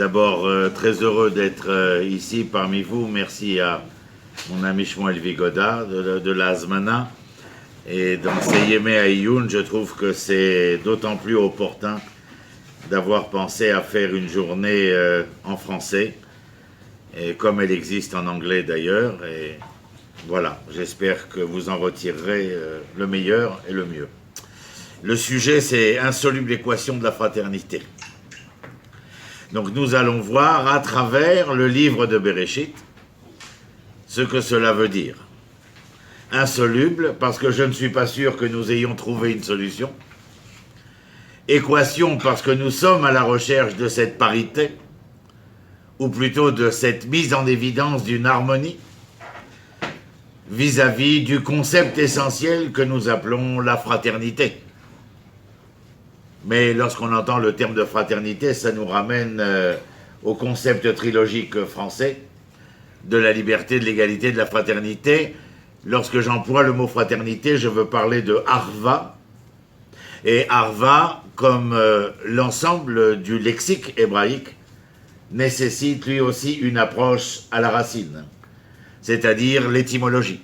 D'abord, très heureux d'être ici parmi vous. Merci à mon ami Shmuel Vigoda de la Hazmana. Et dans ces Yemé Aïyoun, je trouve que c'est d'autant plus opportun d'avoir pensé à faire une journée en français, et comme elle existe en anglais d'ailleurs. Et voilà, j'espère que vous en retirerez le meilleur et le mieux. Le sujet, c'est insoluble équation de la fraternité. Donc nous allons voir à travers le livre de Bereshit ce que cela veut dire. Insoluble, parce que je ne suis pas sûr que nous ayons trouvé une solution. Équation, parce que nous sommes à la recherche de cette parité, ou plutôt de cette mise en évidence d'une harmonie vis-à-vis du concept essentiel que nous appelons la fraternité. Mais lorsqu'on entend le terme de fraternité, ça nous ramène au concept trilogique français de la liberté, de l'égalité, de la fraternité. Lorsque j'emploie le mot fraternité, je veux parler de Arva. Et Arva, comme l'ensemble du lexique hébraïque, nécessite lui aussi une approche à la racine, c'est-à-dire l'étymologie.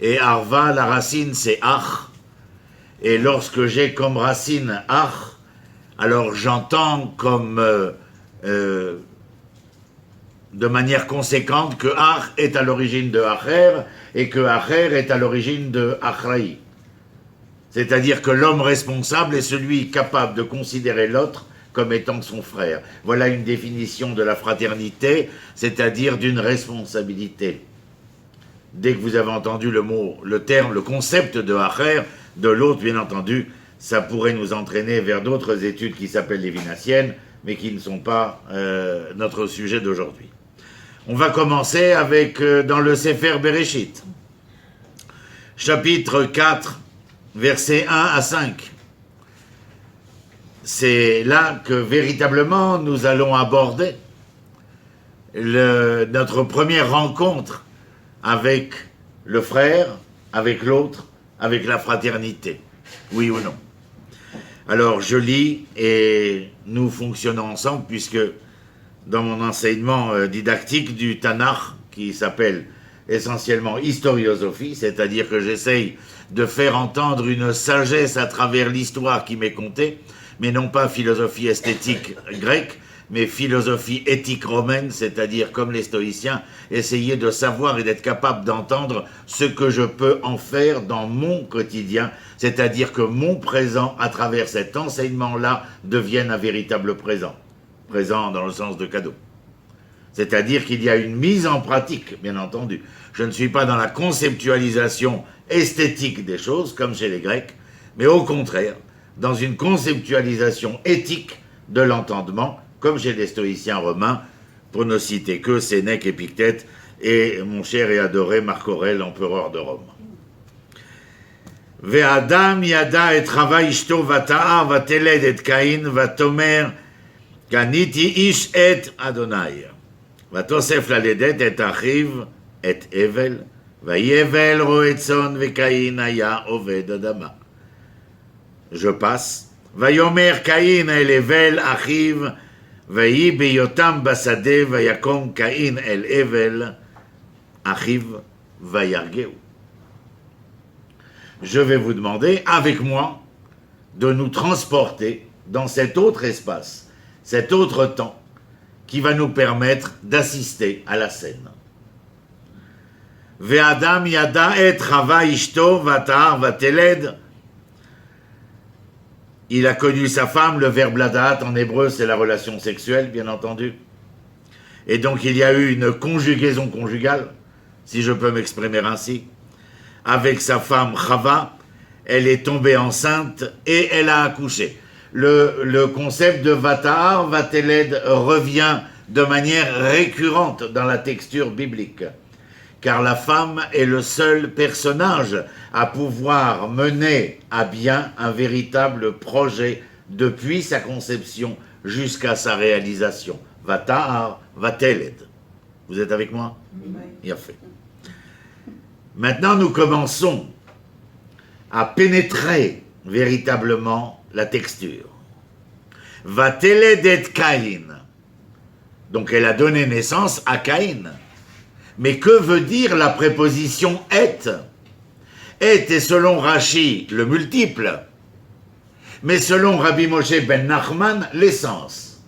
Et Arva, la racine, c'est Ach. Et lorsque j'ai comme racine Ach, alors j'entends comme de manière conséquente que Ach est à l'origine de Acher et que Acher est à l'origine de Achraï. C'est-à-dire que l'homme responsable est celui capable de considérer l'autre comme étant son frère. Voilà une définition de la fraternité, c'est-à-dire d'une responsabilité. Dès que vous avez entendu le mot, le terme, le concept de Acher, de l'autre, bien entendu, ça pourrait nous entraîner vers d'autres études qui s'appellent lévinassiennes, mais qui ne sont pas notre sujet d'aujourd'hui. On va commencer avec, dans le Sefer Bereshit, chapitre 4, versets 1 à 5. C'est là que, véritablement, nous allons aborder notre première rencontre avec le frère, avec l'autre, avec la fraternité. Oui ou non? Alors, je lis et nous fonctionnons ensemble puisque dans mon enseignement didactique du Tanakh, qui s'appelle essentiellement historiosophie, c'est-à-dire que j'essaye de faire entendre une sagesse à travers l'histoire qui m'est contée, mais non pas philosophie esthétique grecque, mais philosophie éthique romaine, c'est-à-dire comme les stoïciens, essayer de savoir et d'être capable d'entendre ce que je peux en faire dans mon quotidien, c'est-à-dire que mon présent, à travers cet enseignement-là, devienne un véritable présent. Présent dans le sens de cadeau. C'est-à-dire qu'il y a une mise en pratique, bien entendu. Je ne suis pas dans la conceptualisation esthétique des choses, comme chez les Grecs, mais au contraire, dans une conceptualisation éthique de l'entendement, comme chez les stoïciens romains, pour ne citer que Sénèque, Épictète et mon cher et adoré Marc Aurèle, empereur de Rome. Ve'adam yada et chava ishto vata'ar vateled et Caïn vatomer kaniti ish et Adonai vatosef laledet et achiv et Evel vayevel roetzon ve'Caïn haya oved adama. Je passe. Vayomer Caïn el Evel achiv Vayi beyotam basade vayakom Caïn el Evel achiv vayargeu. Je vais vous demander, avec moi, de nous transporter dans cet autre espace, cet autre temps, qui va nous permettre d'assister à la scène. Ve'adam yada et chava ishto vatar vateled. Il a connu sa femme, le verbe ladat en hébreu c'est la relation sexuelle, bien entendu. Et donc il y a eu une conjugaison conjugale, si je peux m'exprimer ainsi, avec sa femme Chava. Elle est tombée enceinte et elle a accouché. Le concept de Vatar, Vateled revient de manière récurrente dans la texture biblique. Car la femme est le seul personnage à pouvoir mener à bien un véritable projet depuis sa conception jusqu'à sa réalisation. Vata'ar, vateled. Vous êtes avec moi? Oui. Bien fait. Maintenant, nous commençons à pénétrer véritablement la texture. Vateled et Caïn. Donc elle a donné naissance à Caïn. Mais que veut dire la préposition « est » ? « Est » est selon Rashi le multiple, mais selon Rabbi Moshe ben Nachman, l'essence.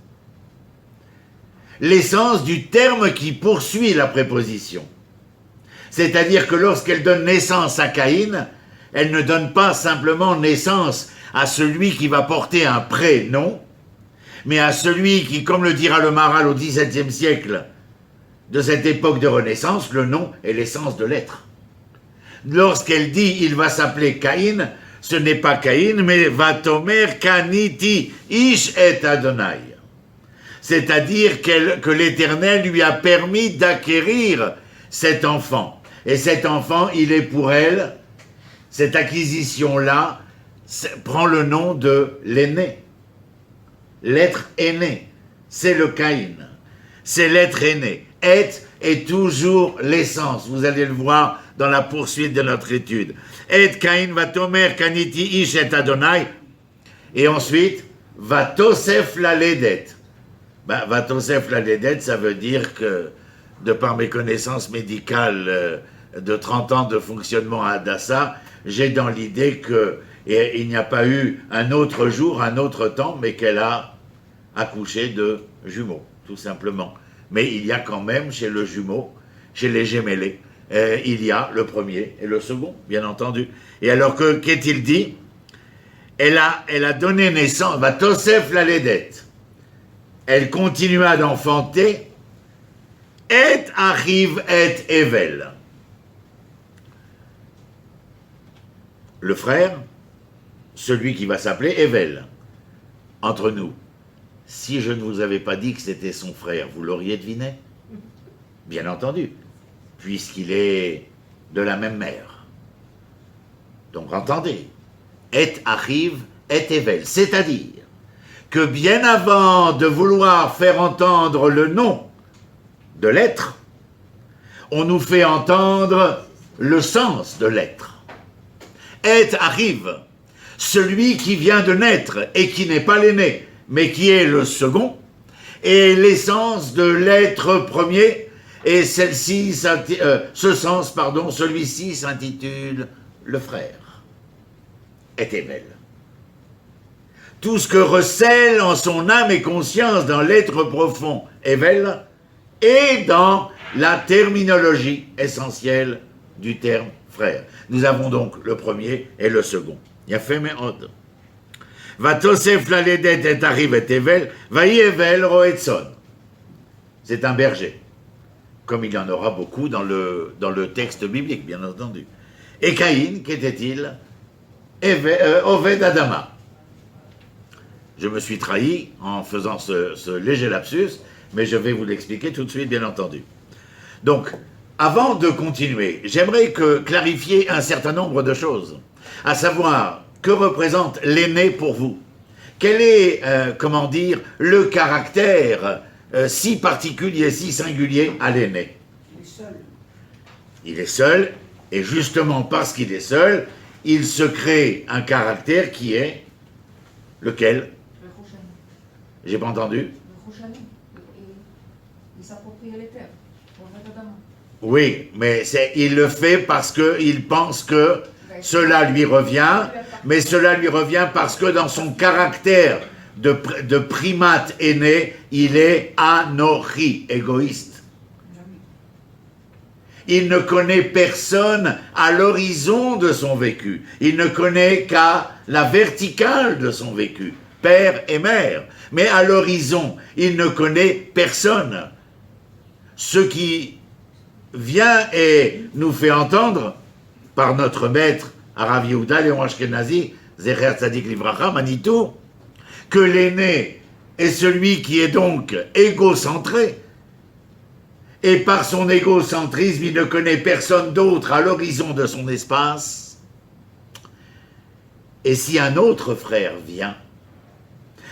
L'essence du terme qui poursuit la préposition. C'est-à-dire que lorsqu'elle donne naissance à Caïn, elle ne donne pas simplement naissance à celui qui va porter un prénom, mais à celui qui, comme le dira le Maharal au XVIIe siècle, de cette époque de Renaissance, le nom est l'essence de l'être. Lorsqu'elle dit « il va s'appeler Caïn », ce n'est pas Caïn, mais « Vatomer Kaniti Ish et Adonai ». C'est-à-dire que l'Éternel lui a permis d'acquérir cet enfant. Et cet enfant, il est pour elle, cette acquisition-là, prend le nom de l'aîné. L'être aîné, c'est le Caïn. C'est l'être aîné. Est toujours l'essence. Vous allez le voir dans la poursuite de notre étude. Et Caïn vatomer kaniti ish et Adonai. Et ensuite, vatosef la ledet. Vatosef la ledet, ça veut dire que, de par mes connaissances médicales de 30 ans de fonctionnement à Hadassah, j'ai dans l'idée qu'il n'y a pas eu un autre jour, un autre temps, mais qu'elle a accouché de jumeaux, tout simplement. Mais il y a quand même chez le jumeau, chez les gémellés, il y a le premier et le second, bien entendu. Et alors qu'est-il dit ? Elle a donné naissance, Vatosef la ledet. Elle continua d'enfanter, et arrive et Evel. Le frère, celui qui va s'appeler Evel. Entre nous, si je ne vous avais pas dit que c'était son frère, vous l'auriez deviné ? Bien entendu, puisqu'il est de la même mère. Donc entendez, et arrive et Evel, c'est-à-dire que bien avant de vouloir faire entendre le nom de l'être, on nous fait entendre le sens de l'être. Et arrive, celui qui vient de naître et qui n'est pas l'aîné, mais qui est le second, est l'essence de l'être premier, et celui-ci s'intitule le frère. Et Evel. Tout ce que recèle en son âme et conscience dans l'être profond Evel et dans la terminologie essentielle du terme frère. Nous avons donc le premier et le second. Yafé me'od. Vatosef la ledet et arrive et Evel, vaï Evel roetson. C'est un berger, comme il y en aura beaucoup dans le texte biblique, bien entendu. Et Caïn, qu'était-il ? Oved Adama. Je me suis trahi en faisant ce léger lapsus, mais je vais vous l'expliquer tout de suite, bien entendu. Donc, avant de continuer, j'aimerais clarifier un certain nombre de choses, à savoir, que représente l'aîné pour vous ? Quel est, le caractère si particulier, si singulier à l'aîné ? Il est seul. Il est seul, et justement parce qu'il est seul, il se crée un caractère qui est lequel ? J'ai pas entendu. Il s'approprie les terres. Oui, mais il le fait parce qu'il pense que cela lui revient, mais cela lui revient parce que dans son caractère de primate aîné, il est anochi, égoïste. Il ne connaît personne à l'horizon de son vécu. Il ne connaît qu'à la verticale de son vécu, père et mère. Mais à l'horizon, il ne connaît personne. Ce qui vient et nous fait entendre, par notre maître, Arav Yehuda Léon Ashkenazi, Zecher Tzadik Livracha, Manitou, que l'aîné est celui qui est donc égocentré, et par son égocentrisme, il ne connaît personne d'autre à l'horizon de son espace. Et si un autre frère vient,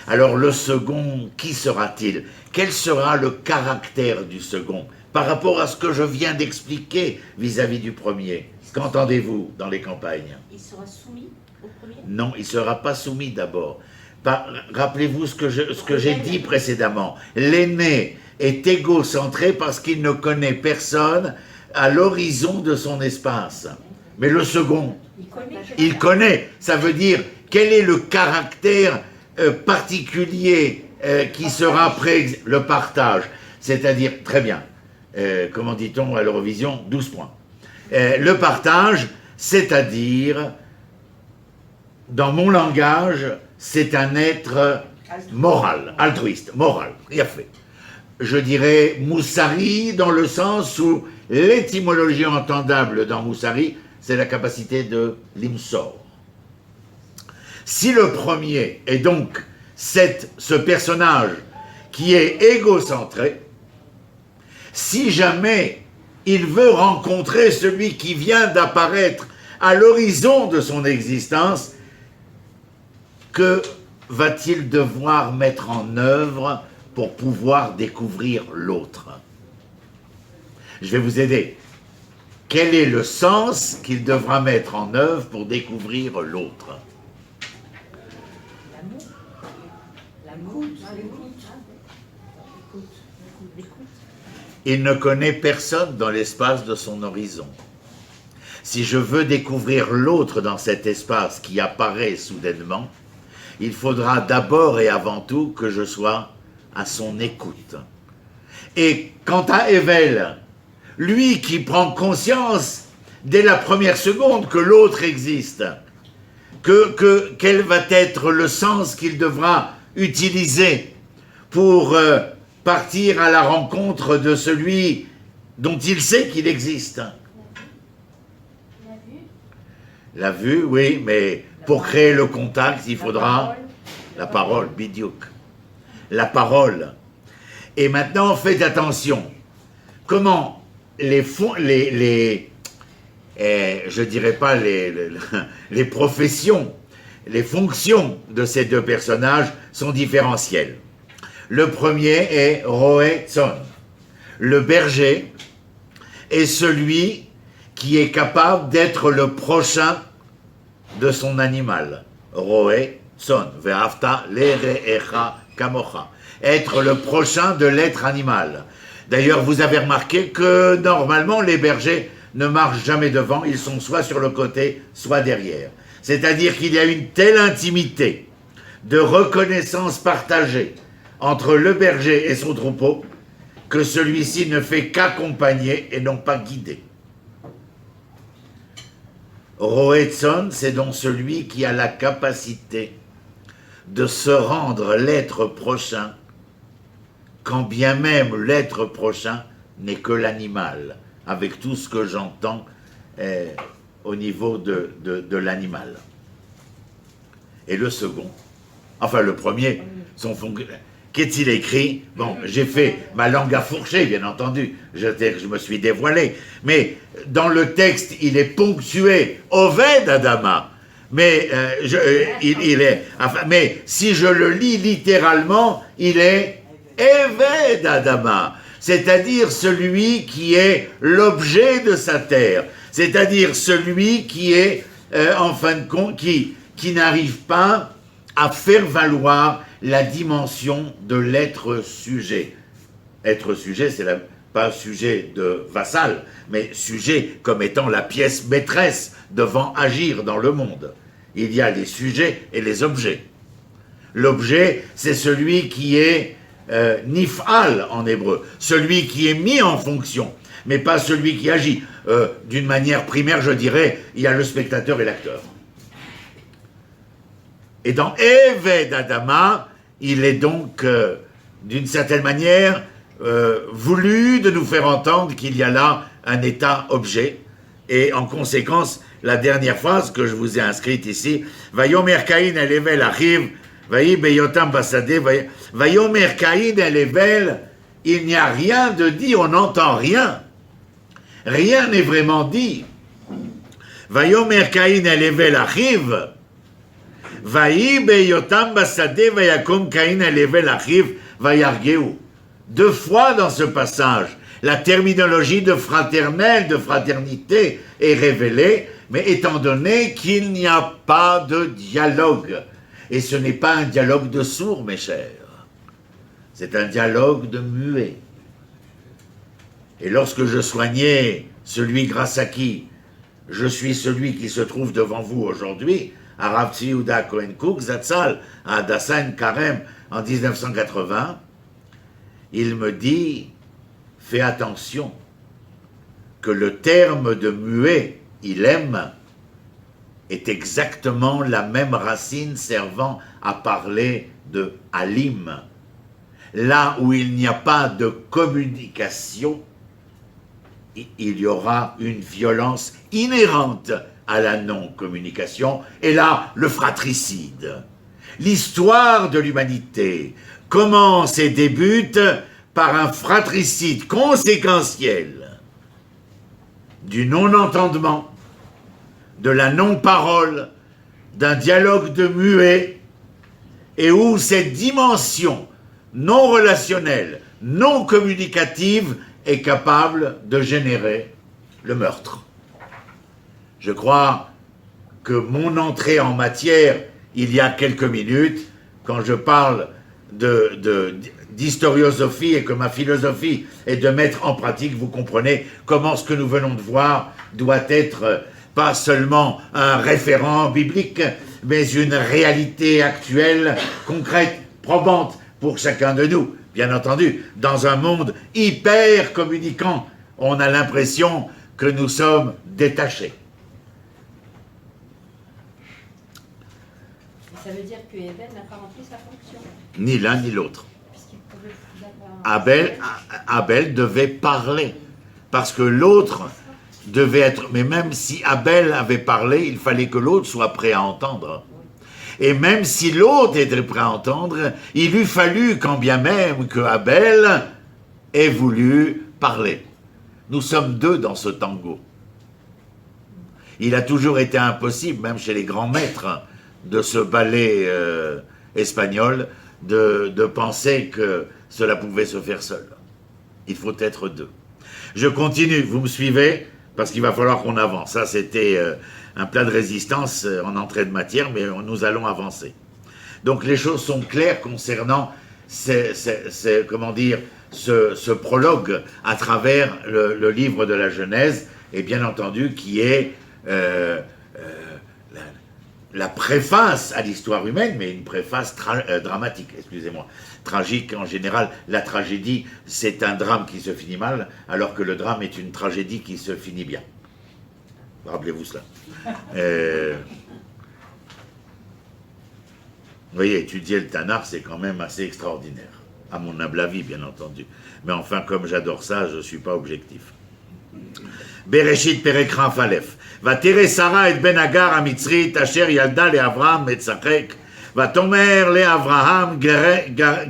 alors le second, qui sera-t-il ? Quel sera le caractère du second par rapport à ce que je viens d'expliquer vis-à-vis du premier ? Qu'entendez-vous dans les campagnes ? Il sera soumis au premier ? Non, il ne sera pas soumis d'abord. Rappelez-vous ce que j'ai dit précédemment. L'aîné est égocentré parce qu'il ne connaît personne à l'horizon de son espace. Mais le second, il connaît. Ça veut dire, quel est le caractère particulier qui sera le partage. C'est-à-dire, très bien, comment dit-on à l'Eurovision, 12 points. Le partage, c'est-à-dire, dans mon langage, c'est un être moral, altruiste, moral, il a fait. Je dirais Moussari dans le sens où l'étymologie entendable dans Moussari, c'est la capacité de l'imsor. Si le premier est donc ce personnage qui est égocentré, si jamais il veut rencontrer celui qui vient d'apparaître à l'horizon de son existence, que va-t-il devoir mettre en œuvre pour pouvoir découvrir l'autre? Je vais vous aider. Quel est le sens qu'il devra mettre en œuvre pour découvrir l'autre? Il ne connaît personne dans l'espace de son horizon. Si je veux découvrir l'autre dans cet espace qui apparaît soudainement, il faudra d'abord et avant tout que je sois à son écoute. Et quant à Evel, lui qui prend conscience dès la première seconde que l'autre existe, quel va être le sens qu'il devra utiliser pour partir à la rencontre de celui dont il sait qu'il existe. La vue, oui, mais pour créer le contact, il faudra la parole, bidiouk. La parole. Et maintenant, faites attention. Comment je dirais pas les professions, les fonctions de ces deux personnages sont différentielles. Le premier est Roé Tson. Le berger est celui qui est capable d'être le prochain de son animal. Roé Tson. Ve'afta lereecha kamocha. Être le prochain de l'être animal. D'ailleurs, vous avez remarqué que normalement, les bergers ne marchent jamais devant, ils sont soit sur le côté, soit derrière. C'est-à-dire qu'il y a une telle intimité de reconnaissance partagée entre le berger et son troupeau que celui-ci ne fait qu'accompagner et non pas guider. Roetson, c'est donc celui qui a la capacité de se rendre l'être prochain, quand bien même l'être prochain n'est que l'animal, avec tout ce que j'entends au niveau de l'animal. Et le second, enfin le premier, qu'est-il écrit? Bon, j'ai fait ma langue à fourcher, bien entendu, je me suis dévoilé, mais dans le texte, il est ponctué « Oved Adama », mais mais si je le lis littéralement, il est Eved Adama, c'est-à-dire celui qui est l'objet de sa terre, c'est-à-dire celui qui est, en fin de compte, qui n'arrive pas à faire valoir la dimension de l'être sujet. Être sujet, c'est pas sujet de vassal, mais sujet comme étant la pièce maîtresse devant agir dans le monde. Il y a les sujets et les objets. L'objet, c'est celui qui est nif'al en hébreu, celui qui est mis en fonction, mais pas celui qui agit. D'une manière primaire, je dirais, il y a le spectateur et l'acteur. Et dans Eved Adama, il est donc, d'une certaine manière, voulu de nous faire entendre qu'il y a là un état objet. Et en conséquence, la dernière phrase que je vous ai inscrite ici, Vayomer Caïn el Evel achiv, Vayi beyotam basade, Vayomer Caïn el Evel, il n'y a rien de dit, on n'entend rien. Rien n'est vraiment dit. Vayomer Caïn el Evel achiv, Vayi beyotam basade, Vayakom Caïn el Evel achiv, Vayargeu. Deux fois dans ce passage, la terminologie de fraternel, de fraternité est révélée, mais étant donné qu'il n'y a pas de dialogue, et ce n'est pas un dialogue de sourds, mes chers, c'est un dialogue de muets. Et lorsque je soignais celui grâce à qui je suis celui qui se trouve devant vous aujourd'hui, à Rav Tzvi Yehuda Cohen Kook, Zatzal, à Hadassah Karem, en 1980, il me dit, fais attention, que le terme de muet, il aime, est exactement la même racine servant à parler de alim. Là où il n'y a pas de communication, il y aura une violence inhérente à la non-communication, et là, le fratricide. L'histoire de l'humanité commence et débute par un fratricide conséquentiel du non-entendement, de la non-parole, d'un dialogue de muet, et où cette dimension non relationnelle, non communicative est capable de générer le meurtre. Je crois que mon entrée en matière, il y a quelques minutes, quand je parle d'historiosophie et que ma philosophie est de mettre en pratique, vous comprenez comment ce que nous venons de voir doit être pas seulement un référent biblique, mais une réalité actuelle, concrète, probante pour chacun de nous. Bien entendu, dans un monde hyper communicant, on a l'impression que nous sommes détachés. Ça veut dire que Abel n'a pas rempli sa fonction. Ni l'un ni l'autre. Puisqu'il pouvait Abel devait parler, parce que l'autre devait être... Mais même si Abel avait parlé, il fallait que l'autre soit prêt à entendre. Et même si l'autre était prêt à entendre, il eût fallu, quand bien même que Abel ait voulu parler. Nous sommes deux dans ce tango. Il a toujours été impossible, même chez les grands maîtres de ce ballet espagnol, de penser que cela pouvait se faire seul. Il faut être deux. Je continue, vous me suivez? Parce qu'il va falloir qu'on avance. Ça, c'était un plat de résistance en entrée de matière, mais nous allons avancer. Donc, les choses sont claires concernant ce prologue à travers le livre de la Genèse, et bien entendu, qui est la préface à l'histoire humaine, mais une préface dramatique, excusez-moi. Tragique, en général, la tragédie, c'est un drame qui se finit mal, alors que le drame est une tragédie qui se finit bien. Rappelez-vous cela. Vous voyez, étudier le Tanakh, c'est quand même assez extraordinaire. À mon humble avis, bien entendu. Mais enfin, comme j'adore ça, je ne suis pas objectif. Bereshit Perek Raf Aleph. ותרא שרה את בן הגר המצרית אשר ילדה לאברהם מצחק ותאמר לאברהם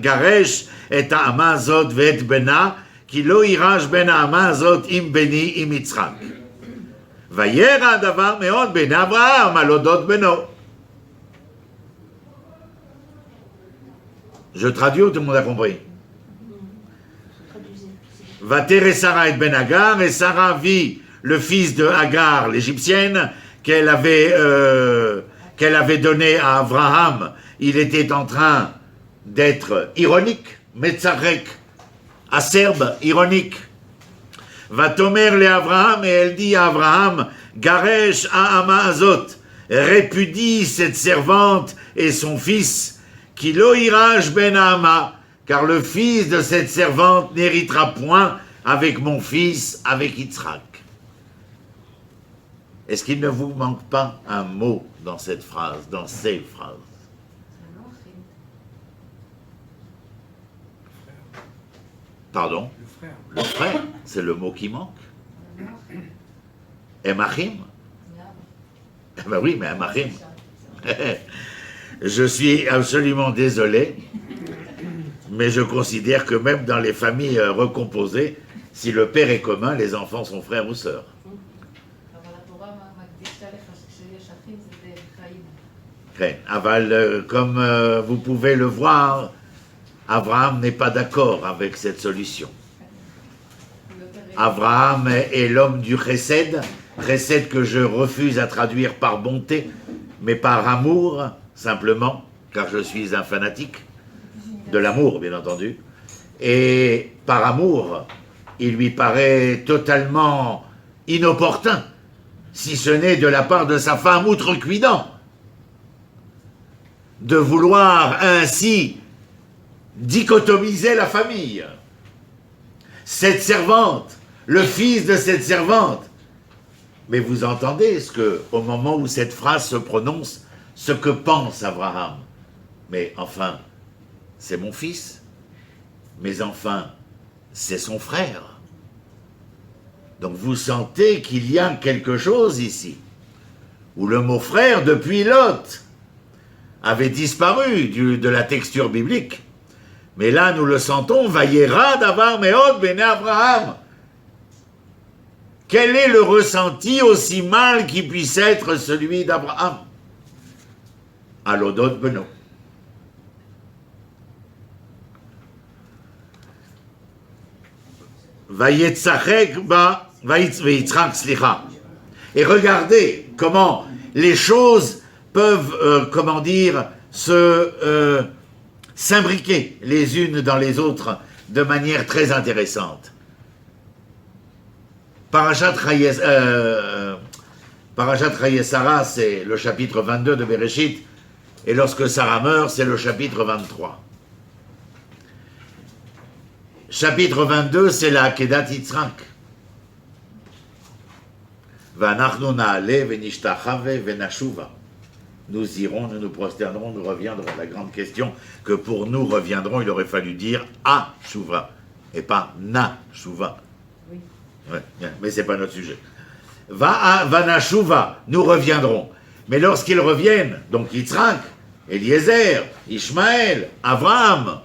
גרש את האמה הזאת ואת בנה כי לא יירש בן האמה הזאת עם בני עם יצחק וירא הדבר מאוד בין אברהם על אודות בנו. Je traduis ou tout le monde a compris? ותרא שרה את בן הגר et Sarah vit le fils de Hagar, l'égyptienne, qu'elle avait donné à Abraham. Il était en train d'être ironique, metzarek, acerbe, ironique. Vatomer le Abraham, et elle dit à Abraham, Garesh ha'ama azot, répudie cette servante et son fils, qui lo iraj ben ha'ama, car le fils de cette servante n'héritera point avec mon fils, avec Yitzhak. Est-ce qu'il ne vous manque pas un mot dans cette phrase, dans ces phrases? Pardon? Le frère, c'est le mot qui manque. Emachim? Eh ben oui, mais Emachim. Je suis absolument désolé, mais je considère que même dans les familles recomposées, si le père est commun, les enfants sont frères ou sœurs. Aval, comme vous pouvez le voir, Abraham n'est pas d'accord avec cette solution. Abraham est l'homme du chesed, chesed que je refuse à traduire par bonté, mais par amour, simplement, car je suis un fanatique de l'amour, bien entendu. Et par amour, il lui paraît totalement inopportun, si ce n'est de la part de sa femme outrecuidant, de vouloir ainsi dichotomiser la famille. Cette servante, le fils de cette servante. Mais vous entendez au moment où cette phrase se prononce, ce que pense Abraham. Mais enfin, c'est mon fils. Mais enfin, c'est son frère. Donc vous sentez qu'il y a quelque chose ici, où le mot frère, depuis Lot, avait disparu de la texture biblique. Mais là, nous le sentons, Vayera davar meod bene Abraham. Quel est le ressenti aussi mal qui puisse être celui d'Abraham? Alodot beno. Vayetzachek ba Vayitzrak slicha. Et regardez comment les choses peuvent, s'imbriquer les unes dans les autres de manière très intéressante. Parashat Chayesara, c'est le chapitre 22 de Bereshit, et lorsque Sarah meurt, c'est le chapitre 23. Chapitre 22, c'est la Akedat Yitzhak. V'anachnu na'ale v'nishtachave v'nashuva. Nous irons, nous nous prosternerons, nous reviendrons. La grande question que pour nous reviendrons, il aurait fallu dire Ashuva et pas Nashuva. Oui. Ouais, mais c'est pas notre sujet. Vanashuva, nous reviendrons. Mais lorsqu'ils reviennent, donc Yitzhak, Eliezer, Ishmaël, Avraham,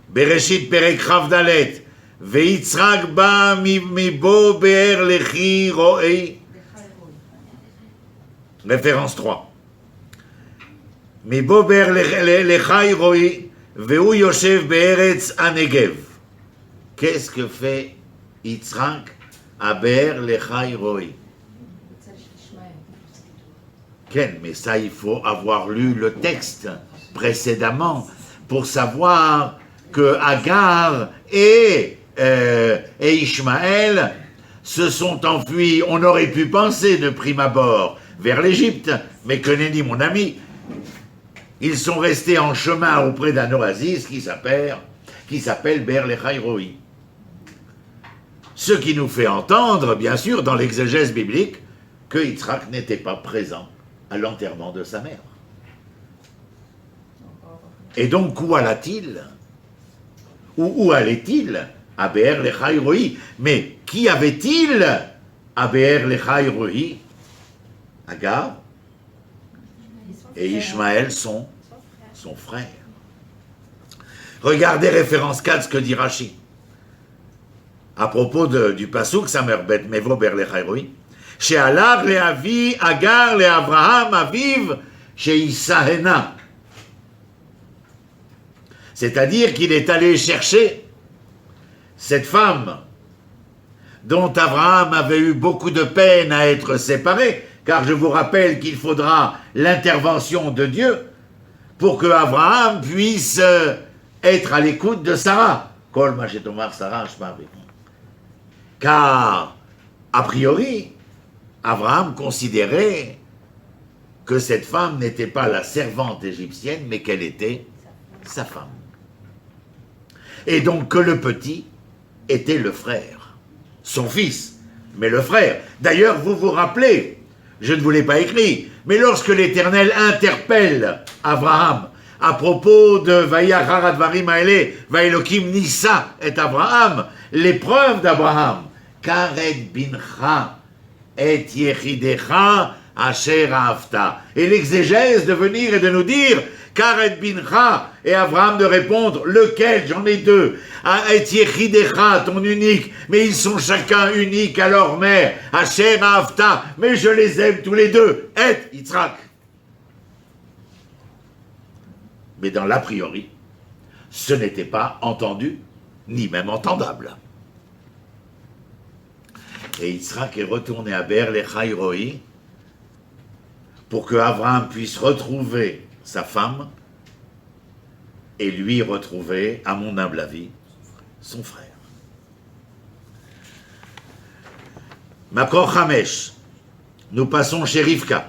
Bereshit Perek Chavdalet, Veyitzhak ba mibo be'er lechi ro'ei. Référence 3. Mibo be'er lechai ro'ei, ve'u yoshev be'eretz anegev. Qu'est-ce que fait Yitzhak à Be'er lechai ro'ei? Ken, mais ça, il faut avoir lu le texte précédemment pour savoir que Agar et Ishmaël se sont enfuis. On aurait pu penser de prime abord vers l'Égypte, mais que nenni mon ami, ils sont restés en chemin auprès d'un oasis qui s'appelle Be'er lechai ro'ei. Ce qui nous fait entendre, bien sûr, dans l'exégèse biblique, que Yitzhak n'était pas présent à l'enterrement de sa mère. Et donc, où alla-t-il? Où allait-il? À Be'er lechai ro'ei. Mais qui avait-il à Be'er lechai ro'ei? Agar et Ishmaël, son frère. Regardez référence 4, ce que dit Rashi. À propos du pasouk, Samer bet mevo Be'er lechai ro'ei. She'alav le'avi Agar le'Avraham aviv she'isahena. C'est-à-dire qu'il est allé chercher cette femme dont Abraham avait eu beaucoup de peine à être séparé, car je vous rappelle qu'il faudra l'intervention de Dieu pour que Abraham puisse être à l'écoute de Sarah. Kol ma shetomar Sarah shma ve. Car, a priori, Abraham considérait que cette femme n'était pas la servante égyptienne, mais qu'elle était sa femme. Et donc que le petit était le frère, son fils, mais le frère. D'ailleurs, vous vous rappelez, je ne vous l'ai pas écrit, mais lorsque l'Éternel interpelle Abraham à propos de Vayachar advarim haele, Vaelokim nissa et Abraham, l'épreuve d'Abraham, Karet bincha et yechidecha asher afta. Et l'exégèse de venir et de nous dire Karet bincha, et Abraham de répondre, lequel? J'en ai deux. Et yechidecha, ton unique, mais ils sont chacun uniques à leur mère. Asher afta, mais je les aime tous les deux. Et Yitzhak. Mais dans l'a priori, ce n'était pas entendu, ni même entendable. Et Yitzhak est retourné à Be'er lechai ro'ei pour que Abraham puisse retrouver sa femme et lui retrouver, à mon humble avis, son frère. Makor Chamesh. Nous passons chez Rivka.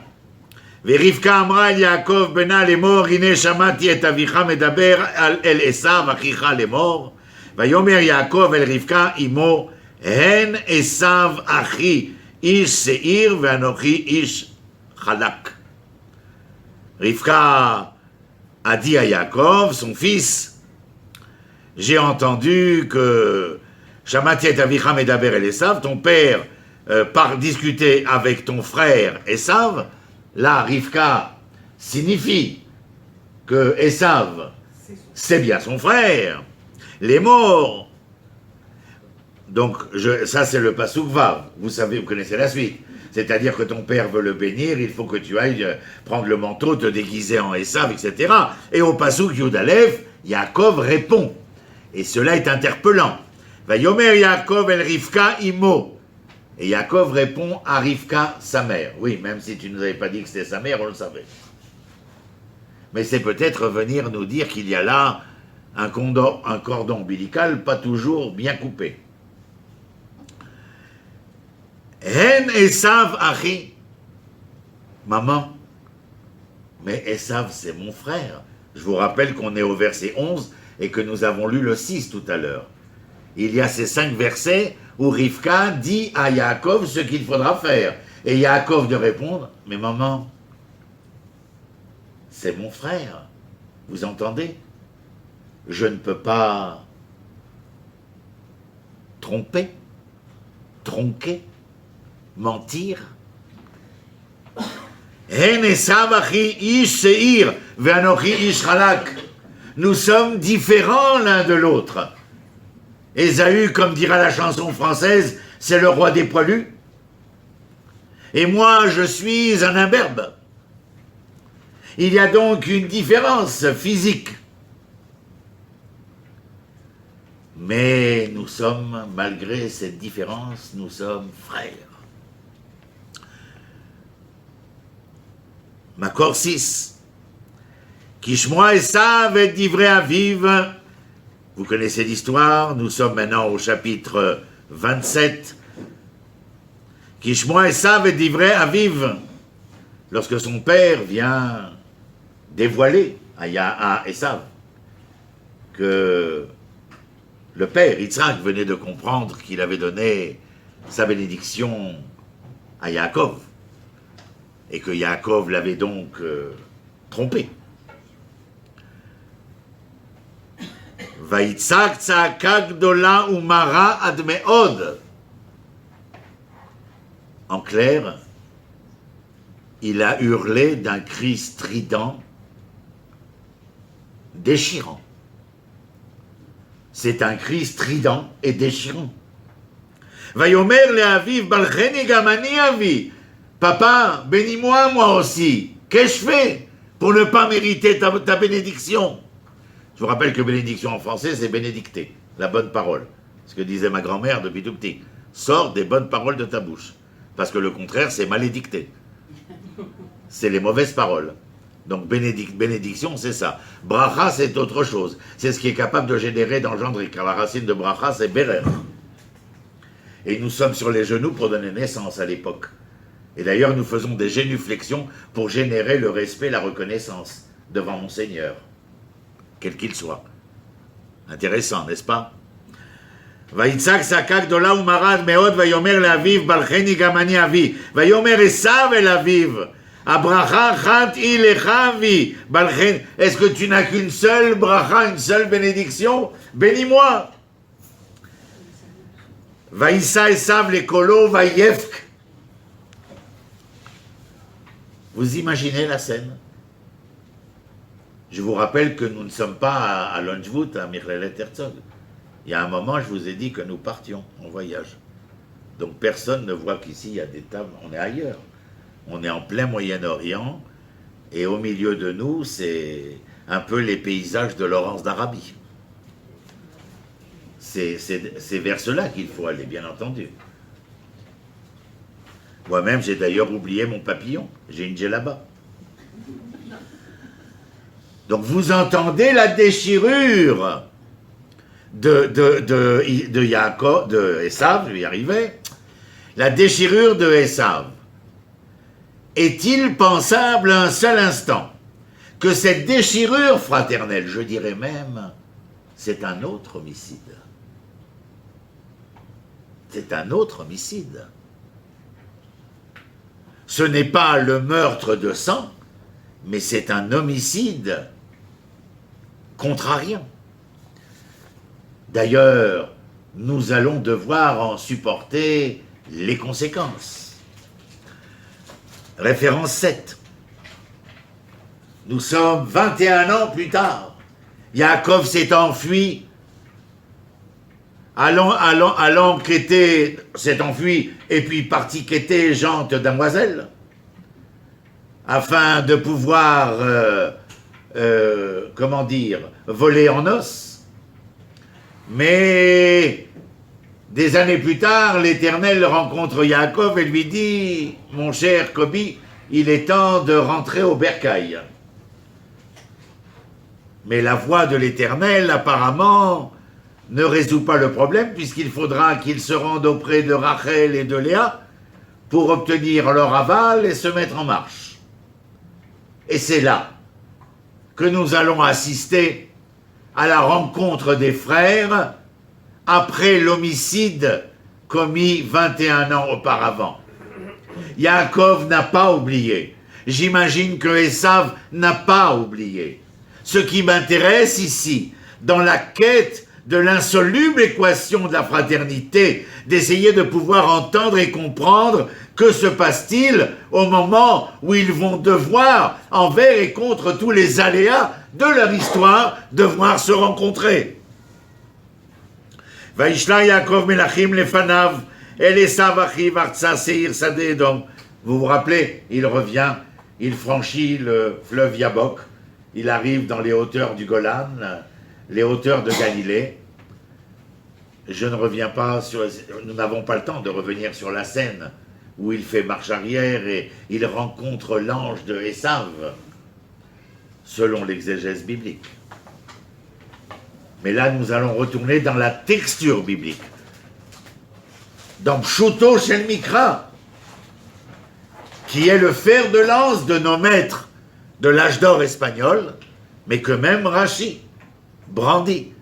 ורבקה אמרה אל יעקב בנה לאמור, הנה שמעתי את אביך מדבר אל עשיו אחיך לאמור, ויאמר יעקב אל רבקה אמו, הן עשיו אחי איש שעיר ואנוכי איש חלק. Rivka a dit à Yaakov, son fils, j'ai entendu que Shamati et Avicha Medaber el Esav, ton père discuter avec ton frère Esav. Là, Rivka signifie que Esav, c'est bien son frère. Les morts. Donc, ça c'est le Pasuk Vav. Vous savez, vous connaissez la suite. C'est-à-dire que ton père veut le bénir, il faut que tu ailles prendre le manteau, te déguiser en Esav, etc. Et au Pasuk Yud Aleph, Yaakov répond. Et cela est interpellant. Vayomer Yaakov el Rivka imo. Et Yaakov répond à Rivka, sa mère. Oui, même si tu ne nous avais pas dit que c'était sa mère, on le savait. Mais c'est peut-être venir nous dire qu'il y a là un cordon ombilical pas toujours bien coupé. Hen Esav Achi. Maman, mais Esav c'est mon frère. Je vous rappelle qu'on est au verset 11 et que nous avons lu le 6 tout à l'heure. Il y a ces 5 versets où Rivka dit à Yaakov ce qu'il faudra faire. Et Yaakov de répondre, mais maman, c'est mon frère. Vous entendez? Je ne peux pas tromper, tronquer, mentir. Hen Esav achi ish seir ve'anochi ish chalak. Nous sommes différents l'un de l'autre. Ésaü, comme dira la chanson française, c'est le roi des poilus. Et moi, je suis un imberbe. Il y a donc une différence physique. Mais nous sommes, malgré cette différence, nous sommes frères. Makor 6. Kishmoa Esav et divrei aviv. Vous connaissez l'histoire, nous sommes maintenant au chapitre 27. Kishmoa Esav et divrei aviv. Lorsque son père vient dévoiler à Esav que le père, Yitzhak, venait de comprendre qu'il avait donné sa bénédiction à Yaakov et que Yaakov l'avait donc trompé. Vayitzak tzaka gdola umara ad me'od. En clair, il a hurlé d'un cri strident, déchirant. C'est un cri strident et déchirant. Vayomer le aviv balcheni gamani avi. Papa, bénis-moi moi aussi. Qu'ai-je fait pour ne pas mériter ta bénédiction? Je vous rappelle que bénédiction en français, c'est bénédicter, la bonne parole. Ce que disait ma grand-mère depuis tout petit. Sors des bonnes paroles de ta bouche. Parce que le contraire, c'est malédicter. C'est les mauvaises paroles. Donc bénédiction, c'est ça. Bracha, c'est autre chose. C'est ce qui est capable de générer, d'engendrer. Car la racine de bracha, c'est berer. Et nous sommes sur les genoux pour donner naissance à l'époque. Et d'ailleurs, nous faisons des génuflexions pour générer le respect, la reconnaissance devant mon Seigneur, quel qu'il soit. Intéressant, n'est-ce pas? Vayitzak tzaka gdola umarad meod vayomer le'aviv balcheni gamani avi vayomer Esav el aviv abracha chat ilecha avi balchen. Est-ce que tu n'as qu'une seule bracha, une seule bénédiction? Bénis-moi. Vaïssa Esav lekolo vayefk. Vous imaginez la scène? Je vous rappelle que nous ne sommes pas à Lunchwood, à Michlelet Herzog. Il y a un moment, je vous ai dit que nous partions en voyage. Donc personne ne voit qu'ici, il y a des tables, on est ailleurs. On est en plein Moyen-Orient, et au milieu de nous, c'est un peu les paysages de Laurence d'Arabie. C'est vers cela qu'il faut aller, bien entendu. Moi-même, j'ai d'ailleurs oublié mon papillon. J'ai une djellaba. Donc vous entendez la déchirure de Yaakov, de Esav, je vais y arriver. la déchirure de Esav, est-il pensable un seul instant que cette déchirure fraternelle, je dirais même, c'est un autre homicide. C'est un autre homicide. Ce n'est pas le meurtre de sang, mais c'est un homicide contrariant. D'ailleurs, nous allons devoir en supporter les conséquences. Référence 7. Nous sommes 21 ans plus tard. Yaakov s'est enfui, allant quêter, s'est enfui, et puis parti quêter gente damoiselle, afin de pouvoir, voler en os. Mais des années plus tard, l'Éternel rencontre Yaakov et lui dit « Mon cher Kobi, il est temps de rentrer au bercail. » Mais la voix de l'Éternel, apparemment, ne résout pas le problème, puisqu'il faudra qu'il se rende auprès de Rachel et de Léa pour obtenir leur aval et se mettre en marche. Et c'est là que nous allons assister à la rencontre des frères après l'homicide commis 21 ans auparavant. Yaakov n'a pas oublié. J'imagine que Esav n'a pas oublié. Ce qui m'intéresse ici, dans la quête de l'insoluble équation de la fraternité, d'essayer de pouvoir entendre et comprendre que se passe-t-il au moment où ils vont devoir, envers et contre tous les aléas de leur histoire, devoir se rencontrer. Vaishla Yaakov melachim lefanav el Esav achiv artsa seir sadeh Edom. Vous vous rappelez, il revient, il franchit le fleuve Yabok, il arrive dans les hauteurs du Golan, les hauteurs de Galilée. Je ne reviens pas sur... Nous n'avons pas le temps de revenir sur la scène où il fait marche arrière et il rencontre l'ange de Esav, selon l'exégèse biblique. Mais là, nous allons retourner dans la texture biblique. Dans Pshuto Shel Mikra, qui est le fer de lance de nos maîtres de l'âge d'or espagnol, mais que même Rachi brandit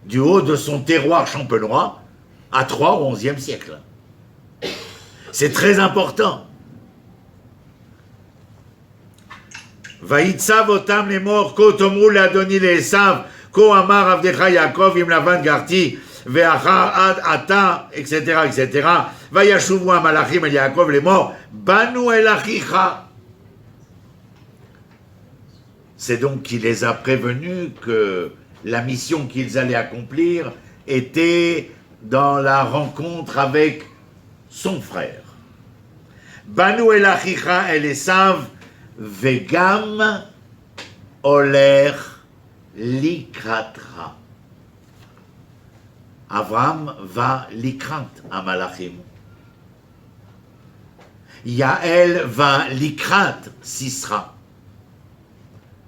du haut de son terroir champenois à Troyes au XIe siècle. C'est très important. Vaïtsav otam lemor ko tomru le'adoni le'esav ko amar avdecha Yaakov im Lavan garti ve'achar ad ata, etc., etc. Vayashuvu amalachim el Yaakov lemor banu el achicha. C'est donc qu'il les a prévenus que la mission qu'ils allaient accomplir était dans la rencontre avec son frère. Banu el achicha el Esav vegam oler likratra. Avram va likrant à Malachim. Yael va likrant Sisra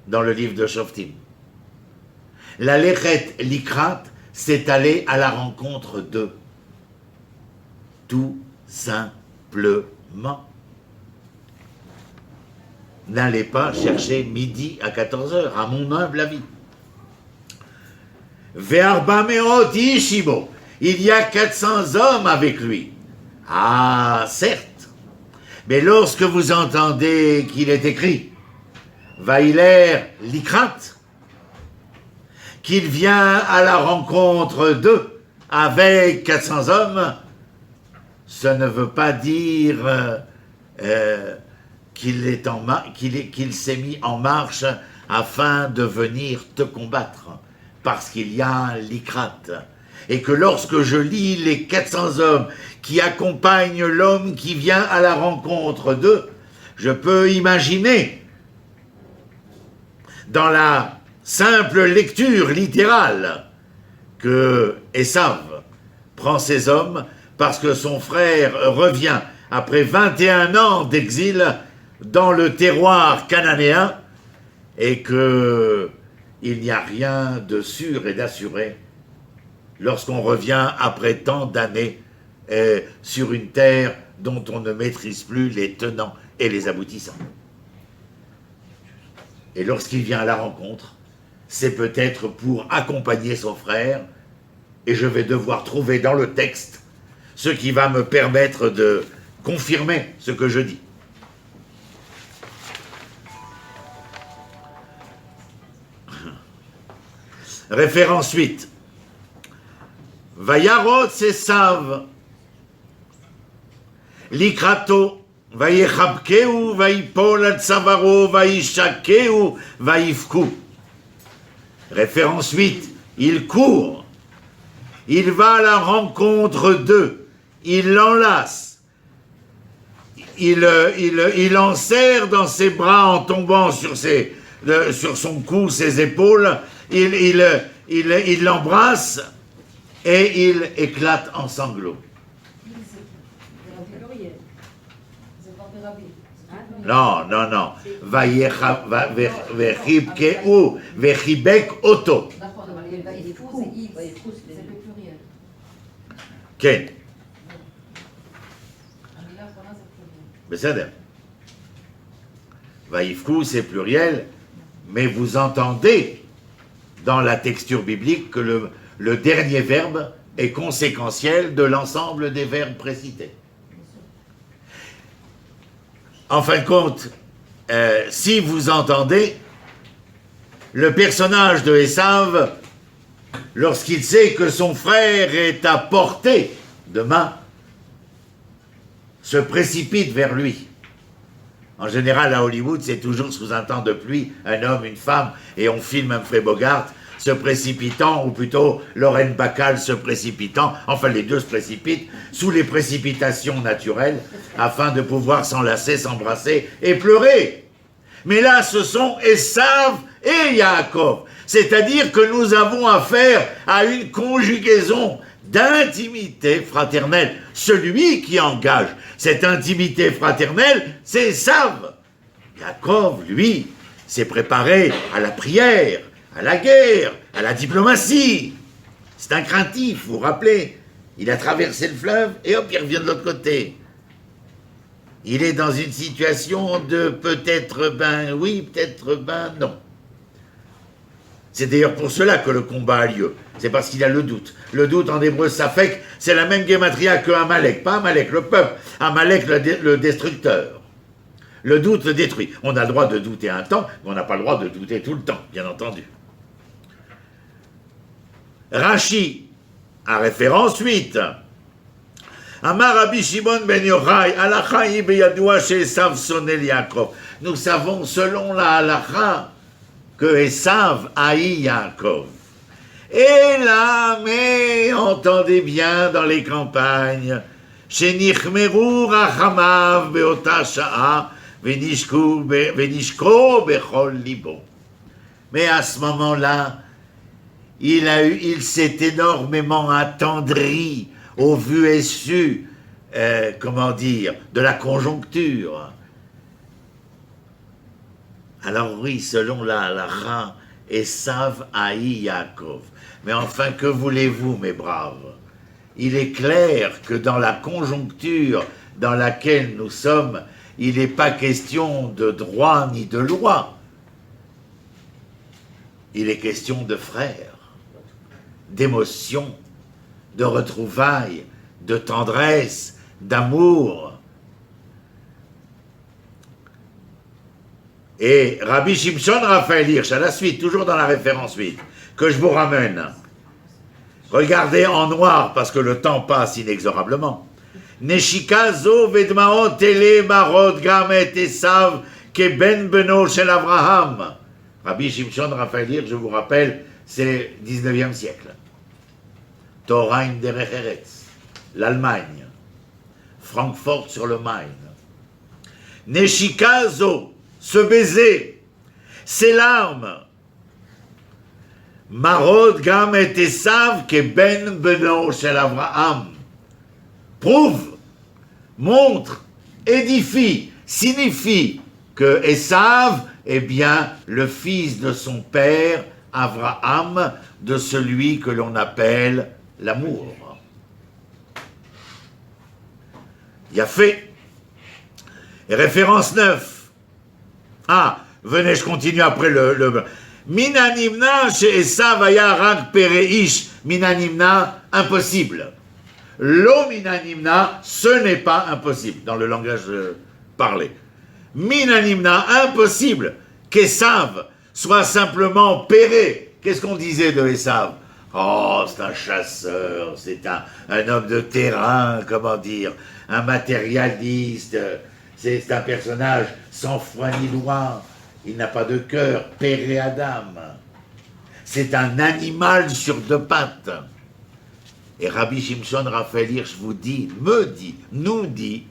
dans le livre de Shoftim. La Lechet Likrat, c'est aller à la rencontre d'eux. Tout simplement. N'allez pas chercher midi à 14h, à mon humble avis. Ve'arba meot yishibo. Il y a 400 hommes avec lui. Ah, certes. Mais lorsque vous entendez qu'il est écrit Vaïler Likrat, qu'il vient à la rencontre d'eux avec 400 hommes, ça ne veut pas dire qu'il s'est mis en marche afin de venir te combattre, parce qu'il y a un Likrat. Et que lorsque je lis les 400 hommes qui accompagnent l'homme qui vient à la rencontre d'eux, je peux imaginer, dans la simple lecture littérale, que Esav prend ses hommes parce que son frère revient après 21 ans d'exil dans le terroir cananéen et que il n'y a rien de sûr et d'assuré lorsqu'on revient après tant d'années sur une terre dont on ne maîtrise plus les tenants et les aboutissants. Et lorsqu'il vient à la rencontre, c'est peut-être pour accompagner son frère, et je vais devoir trouver dans le texte ce qui va me permettre de confirmer ce que je dis. Référence 8. Vayarot Esav Likrato Vayechabkeu Vayipol al Tzavaro Vayishakeu Vayifku. Référence 8. Il court. Il va à la rencontre d'eux. Il l'enlace. Il enserre dans ses bras en tombant sur son cou, ses épaules. Il l'embrasse et il éclate en sanglots. Non. Vechibkeu, vechibek oto. כן. בסדר. Vaïfkou, c'est pluriel, mais vous entendez dans la texture biblique que le dernier verbe est conséquentiel de l'ensemble des verbes précités. En fin de compte, si vous entendez, le personnage de Esav, lorsqu'il sait que son frère est à portée de main, se précipite vers lui. En général, à Hollywood, c'est toujours sous un temps de pluie, un homme, une femme, et on filme Humphrey Bogart se précipitant, ou plutôt Lorraine Bacall se précipitant, enfin les deux se précipitent, sous les précipitations naturelles, afin de pouvoir s'enlacer, s'embrasser et pleurer. Mais là, ce sont Esav et Yaakov. C'est-à-dire que nous avons affaire à une conjugaison d'intimité fraternelle. Celui qui engage cette intimité fraternelle, c'est Esav. Yaakov, lui, s'est préparé à la prière, à la guerre, à la diplomatie. C'est un craintif, vous vous rappelez. Il a traversé le fleuve et hop, il revient de l'autre côté. Il est dans une situation de peut-être ben oui, peut-être ben non. C'est d'ailleurs pour cela que le combat a lieu. C'est parce qu'il a le doute. Le doute en hébreu, Safek, c'est la même guématria que Amalek. Pas Amalek, le peuple. Amalek, le destructeur. Le doute le détruit. On a le droit de douter un temps, mais on n'a pas le droit de douter tout le temps, bien entendu. Rashi, à référence 8. Amar Rabbi Shimon ben Yochai, halacha hi beyadoua she'Esav sonel Yaakov. Nous savons, selon la halacha, que Esav haït Yaakov. Et là, mais entendez bien dans les campagnes, shenichmeru rachamav beota sha'a venishko bechol libo. Mais à ce moment-là, il s'est énormément attendri au vu et su, de la conjoncture. Alors oui, selon la halakha, Esav haït Yaakov. Mais enfin, que voulez-vous, mes braves? Il est clair que dans la conjoncture dans laquelle nous sommes, il n'est pas question de droit ni de loi. Il est question de frères, d'émotion, de retrouvailles, de tendresse, d'amour. Et Rabbi Shimshon Raphaël Hirsch, à la suite, toujours dans la référence 8, que je vous ramène. Regardez en noir, parce que le temps passe inexorablement. Neshika zo vedmaot ele marot gamet Esav ke ben beno shel Abraham. Rabbi Shimshon Raphaël Hirsch, je vous rappelle, c'est 19e siècle. Torah in derech eretz, l'Allemagne, Francfort sur le Main. Neshika zo, ce baiser, ces larmes, Marot gam et Esav ke ben beno shel Abraham, prouve, montre, édifie, signifie que Esav est bien le fils de son père Abraham, de celui que l'on appelle l'amour. Il a fait. Et référence 9. Ah, venez, je continue après le... Minanimna chez Esav aya rak pereish. Minanimna, impossible. Lo minanimna, ce n'est pas impossible, dans le langage parlé. Minanimna, impossible qu'Esav soit simplement péré. Qu'est-ce qu'on disait de Esav? Oh, c'est un chasseur, c'est un homme de terrain, comment dire, un matérialiste, c'est un personnage sans foi ni loi, il n'a pas de cœur, péré Adam. C'est un animal sur deux pattes. Et Rabbi Shimshon Raphaël Hirsch nous dit,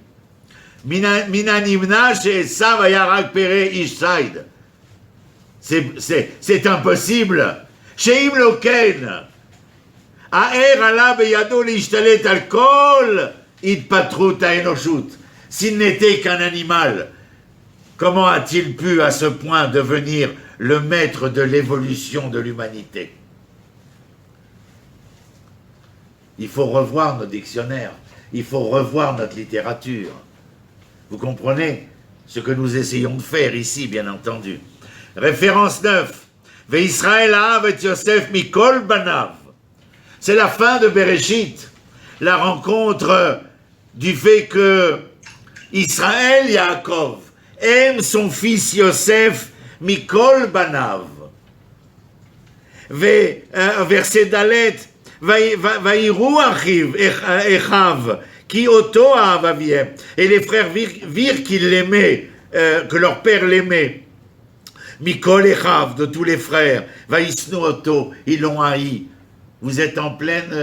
Minanimna chez Esav ayarak pere ishsaid. C'est impossible. Chez Imloken, Aer ala beyado l'ishtalet al kol idpatrut haenoshut. S'il n'était qu'un animal, comment a-t-il pu à ce point devenir le maître de l'évolution de l'humanité? Il faut revoir nos dictionnaires, il faut revoir notre littérature. Vous comprenez ce que nous essayons de faire ici, bien entendu. Référence 9. Ve'Israël ha'av et Yosef mikol banav. C'est la fin de Bereshit, la rencontre du fait que Israël Yaakov aime son fils Yosef mikol banav. Verset Dalet. Vaïrou achiv echav qui oto avaviem. Et les frères virent qu'ils l'aimaient, que leur père l'aimait. Mikol echav, de tous les frères. Vaïsnu oto, ils l'ont haï. Vous êtes en pleine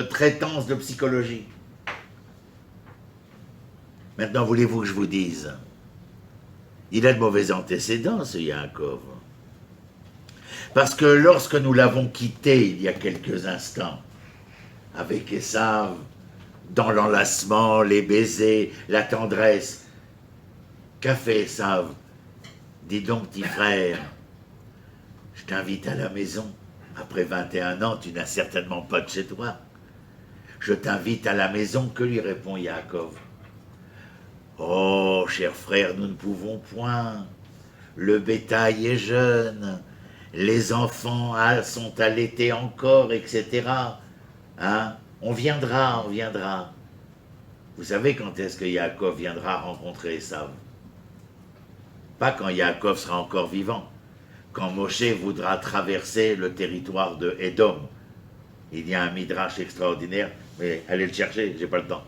traitance de psychologie. Maintenant, voulez-vous que je vous dise, il a de mauvais antécédents, ce Yaakov. Parce que lorsque nous l'avons quitté il y a quelques instants, avec Esav, dans l'enlacement, les baisers, la tendresse, qu'a fait Esav? Dis donc, petit frère, je t'invite à la maison. Après 21 ans, tu n'as certainement pas de chez toi. Je t'invite à la maison. Que lui répond Yaakov? Oh, cher frère, nous ne pouvons point. Le bétail est jeune. Les enfants sont allaités encore, etc. Hein? On viendra. Vous savez quand est-ce que Yaakov viendra rencontrer Esav? Pas quand Yaakov sera encore vivant. Quand Moshe voudra traverser le territoire de Édom. Il y a un midrash extraordinaire, mais allez le chercher, j'ai pas le temps.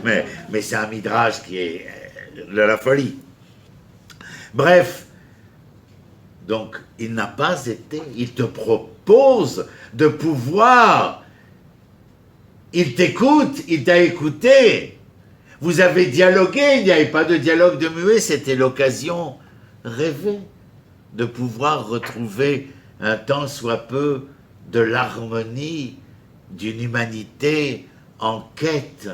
mais c'est un midrash qui est de la folie. Bref, donc il n'a pas été, il te propose de pouvoir, il t'écoute, il t'a écouté, vous avez dialogué, il n'y avait pas de dialogue de muet, c'était l'occasion rêvée de pouvoir retrouver un tant soit peu de l'harmonie d'une humanité en quête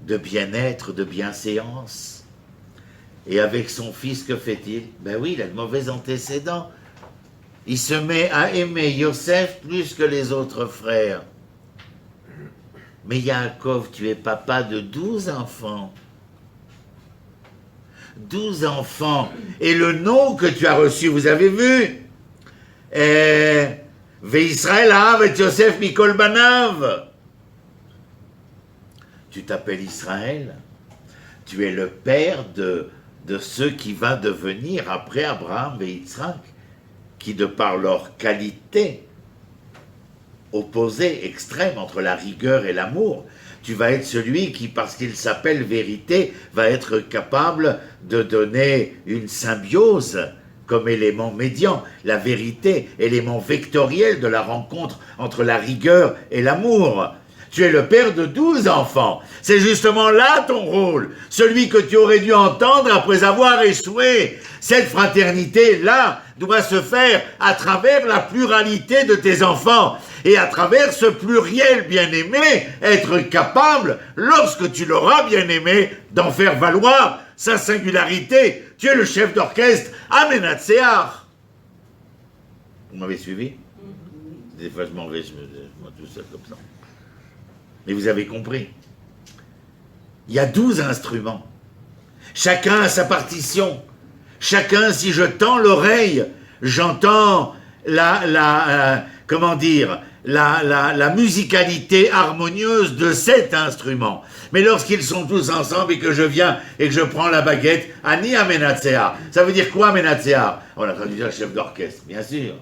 de bien-être, de bienséance. Et avec son fils, que fait-il? Ben oui, il a de mauvais antécédents. Il se met à aimer Yosef plus que les autres frères. Mais Yaakov, tu es papa de 12 enfants. 12 enfants. Et le nom que tu as reçu, vous avez vu? Ve'Israël ha'av et Yosef mikol banav. Tu t'appelles Israël. Tu es le père de ceux qui va devenir après Abraham et Yitzhak, qui de par leur qualité opposée, extrême entre la rigueur et l'amour, tu vas être celui qui, parce qu'il s'appelle vérité, va être capable de donner une symbiose comme élément médian, la vérité, élément vectoriel de la rencontre entre la rigueur et l'amour. Tu es le père de 12 enfants. C'est justement là ton rôle, celui que tu aurais dû entendre après avoir échoué. Cette fraternité-là doit se faire à travers la pluralité de tes enfants et à travers ce pluriel bien-aimé, être capable, lorsque tu l'auras bien-aimé, d'en faire valoir sa singularité. Tu es le chef d'orchestre Amenatseach. Vous m'avez suivi? Des fois, je m'en vais tout seul comme ça. Mais vous avez compris. Il y a 12 instruments. Chacun a sa partition. Chacun, si je tends l'oreille, j'entends comment dire, la musicalité harmonieuse de cet instrument. Mais lorsqu'ils sont tous ensemble et que je viens et que je prends la baguette, Ani Amenatsea. Ça veut dire quoi Amenatsea? On a traduit dire chef d'orchestre, bien sûr.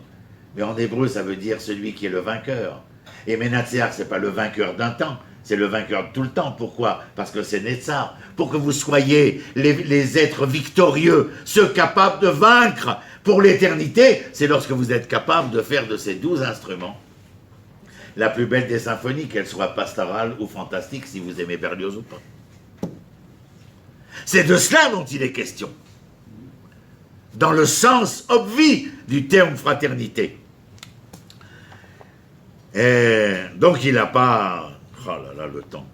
Mais en hébreu, ça veut dire celui qui est le vainqueur. Et Menatsea, c'est pas le vainqueur d'un temps, c'est le vainqueur de tout le temps. Pourquoi? Parce que c'est Netzar. Pour que vous soyez les êtres victorieux, ceux capables de vaincre pour l'éternité, c'est lorsque vous êtes capable de faire de ces 12 instruments la plus belle des symphonies, qu'elle soit pastorale ou fantastique, si vous aimez Berlioz ou pas. C'est de cela dont il est question. Dans le sens obvi du terme fraternité. Et donc il n'a pas... Oh là là, le temps.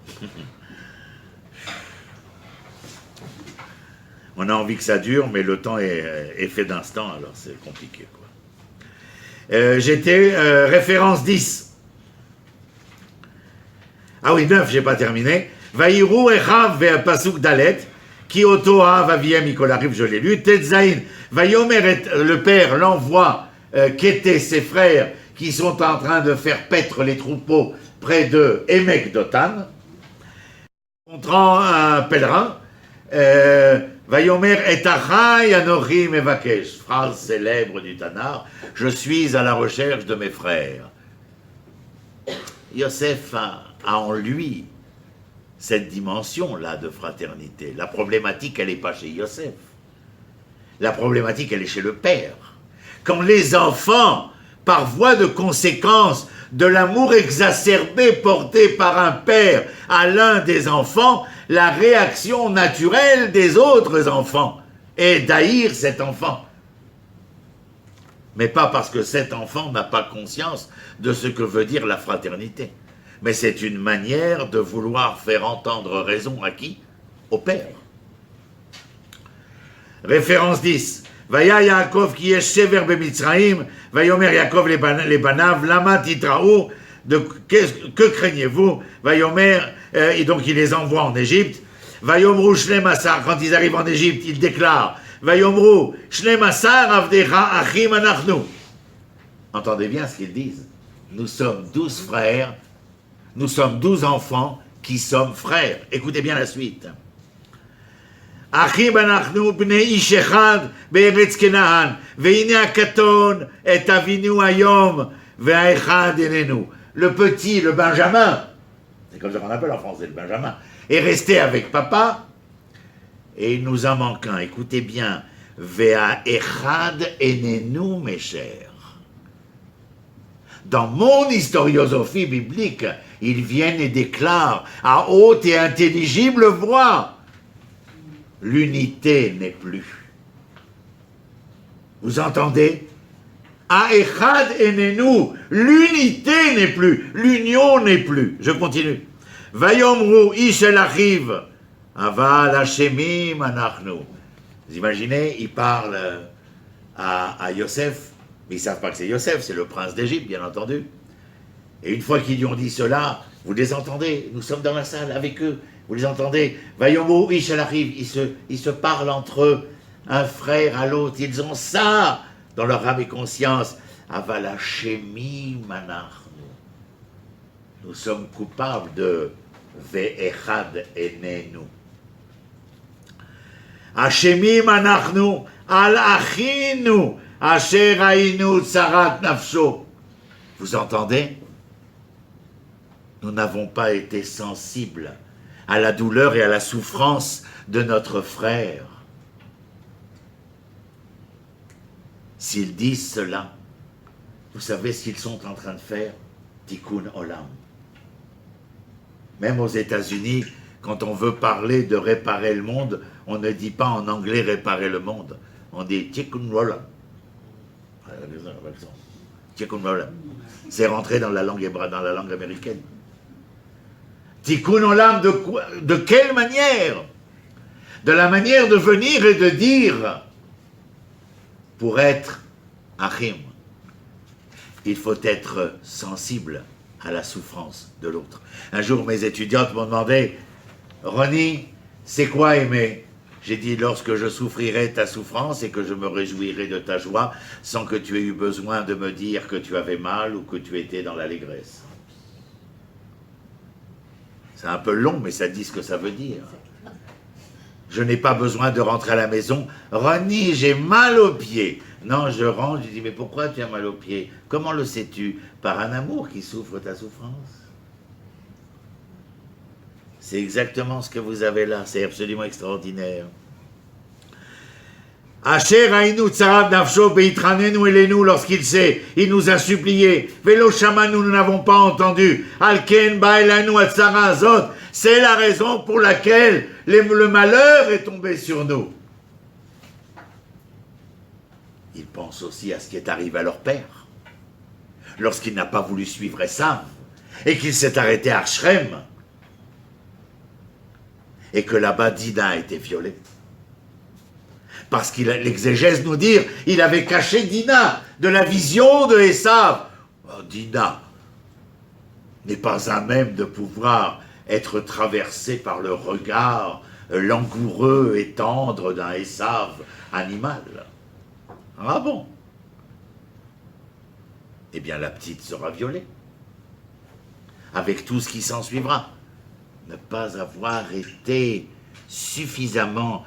On a envie que ça dure, mais le temps est fait d'instant, alors c'est compliqué, quoi. J'étais référence 10. Ah oui, 9, j'ai pas terminé. Vaïrou echav ve'pasuk dalet, ki oto ha'av aviem mikol hariv, je l'ai lu. Tetzain, vayomer, le père l'envoie quêter ses frères qui sont en train de faire paître les troupeaux près de Emek Dotan, montrant un pèlerin. Vayomer et achai anochi mevakesh, phrase célèbre du Tanar, je suis à la recherche de mes frères. Yosef a en lui cette dimension-là de fraternité. La problématique, elle n'est pas chez Yosef. La problématique, elle est chez le père. Quand les enfants, par voie de conséquence de l'amour exacerbé porté par un père à l'un des enfants, la réaction naturelle des autres enfants est d'haïr cet enfant. Mais pas parce que cet enfant n'a pas conscience de ce que veut dire la fraternité. Mais c'est une manière de vouloir faire entendre raison à qui? Au père. Référence 10. Vaya Yaakov qui est shever bemitzraim, vayomer Yaakov les banav, lama titraou, que craignez-vous? Vayomer, et donc il les envoie en Égypte. Vayomru shlem asar, quand ils arrivent en Égypte, il déclare Vayomru shlem asar avdecha achim anachnu. Entendez bien ce qu'ils disent. Nous sommes 12 frères. Nous sommes 12 enfants qui sommes frères. Écoutez bien la suite. Achim anachnu bnei ish echad be'eretz Kenaan ve'ine hakaton et avinu hayom ve'aechad enenu. Le petit, le Benjamin, c'est comme ça qu'on appelle en français le Benjamin, est resté avec papa et il nous en manque un. Écoutez bien. Ve'aechad enenu, mes chers. Dans mon historiosophie biblique, ils viennent et déclarent à haute et intelligible voix, l'unité n'est plus. Vous entendez? Aechad enenu, l'unité n'est plus, l'union n'est plus. Je continue. Vayomru ish el achiv, aval hashemim anachnu. Vous imaginez, il parle à Yosef. Mais ils ne savent pas que c'est Yosef, c'est le prince d'Égypte, bien entendu. Et une fois qu'ils lui ont dit cela, vous les entendez, nous sommes dans la salle avec eux, vous les entendez, Vayomo Ish arrive, ils se parlent entre eux, un frère à l'autre, ils ont ça dans leur âme et conscience. Avalachemi manachnu. Nous sommes coupables de Ve'echad enenu. Hashemi manachnu al achinu. Asher hainu tsarat nafsho. Vous entendez? Nous n'avons pas été sensibles à la douleur et à la souffrance de notre frère. S'ils disent cela, vous savez ce qu'ils sont en train de faire? Tikkun Olam. Même aux États-Unis, quand on veut parler de réparer le monde, on ne dit pas en anglais réparer le monde. On dit Tikkun Olam. C'est rentré dans la langue hébraïque, dans la langue américaine. Tikkun Olam de quelle manière? De la manière de venir et de dire, pour être Achim, il faut être sensible à la souffrance de l'autre. Un jour, mes étudiantes m'ont demandé, Ronnie, c'est quoi aimer? J'ai dit, lorsque je souffrirai ta souffrance et que je me réjouirai de ta joie, sans que tu aies eu besoin de me dire que tu avais mal ou que tu étais dans l'allégresse. C'est un peu long, mais ça dit ce que ça veut dire. Je n'ai pas besoin de rentrer à la maison. Ronnie, j'ai mal aux pieds. Non, je rentre, je dis, mais pourquoi tu as mal aux pieds? Comment le sais-tu? Par un amour qui souffre ta souffrance. C'est exactement ce que vous avez là, c'est absolument extraordinaire. Asher Aïnou Tsarav Nafsho Beitranenu Elenu, lorsqu'il sait, il nous a supplié. Velo Shama, nous n'avons pas entendu. Alken Baelanu Atzara Azot, c'est la raison pour laquelle le malheur est tombé sur nous. Ils pensent aussi à ce qui est arrivé à leur père, lorsqu'il n'a pas voulu suivre Esav, et qu'il s'est arrêté à Shrem, et que là-bas Dina a été violée. Parce que l'exégèse nous dit, il avait caché Dina de la vision de Esav. Oh, Dina n'est pas à même de pouvoir être traversée par le regard langoureux et tendre d'un Esav animal. Ah bon? Eh bien, la petite sera violée, avec tout ce qui s'en suivra. Ne pas avoir été suffisamment,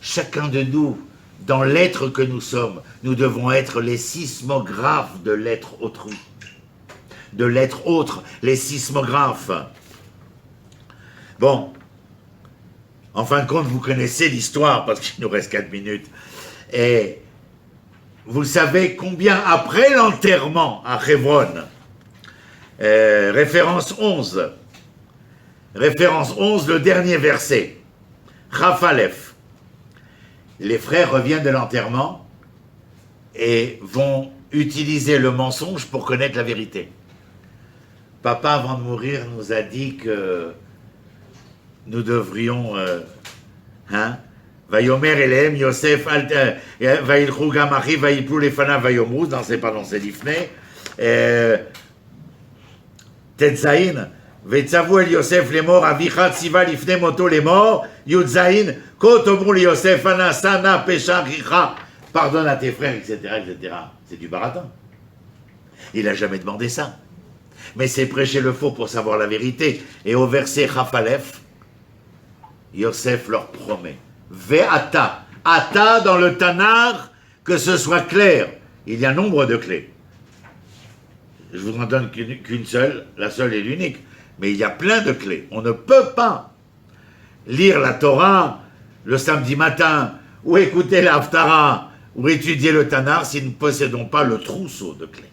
chacun de nous, dans l'être que nous sommes, nous devons être les sismographes de l'être autrui, de l'être autre, les sismographes. Bon, en fin de compte, vous connaissez l'histoire, parce qu'il nous reste 4 minutes, et vous savez combien après l'enterrement à Hebron, référence 11, le dernier verset, Chaf Aleph, les frères reviennent de l'enterrement et vont utiliser le mensonge pour connaître la vérité. Papa, avant de mourir, nous a dit que nous devrions... Vayomer Eleem, Yosef, Vailchou Gamachi, Vailplou Lefana, Vayomruz, non, c'est pas dans ces Lifnei, Tetzaïn, Vetzavu El Yosef les morts, Avicha Tziva Lifnei Moto les morts, Yudzaïn, Kotomrou le Yosef, Anasana, Pesha, Richa, pardonne à tes frères, etc., etc. C'est du baratin. Il n'a jamais demandé ça. Mais c'est prêcher le faux pour savoir la vérité. Et au verset Chafalef, Yosef leur promet. Ve'ata. Ata dans le Tanar, que ce soit clair. Il y a nombre de clés. Je vous en donne qu'une seule, la seule et l'unique. Mais il y a plein de clés. On ne peut pas lire la Torah le samedi matin, ou écouter l'Haftara, ou étudier le Tanar si nous ne possédons pas le trousseau de clés.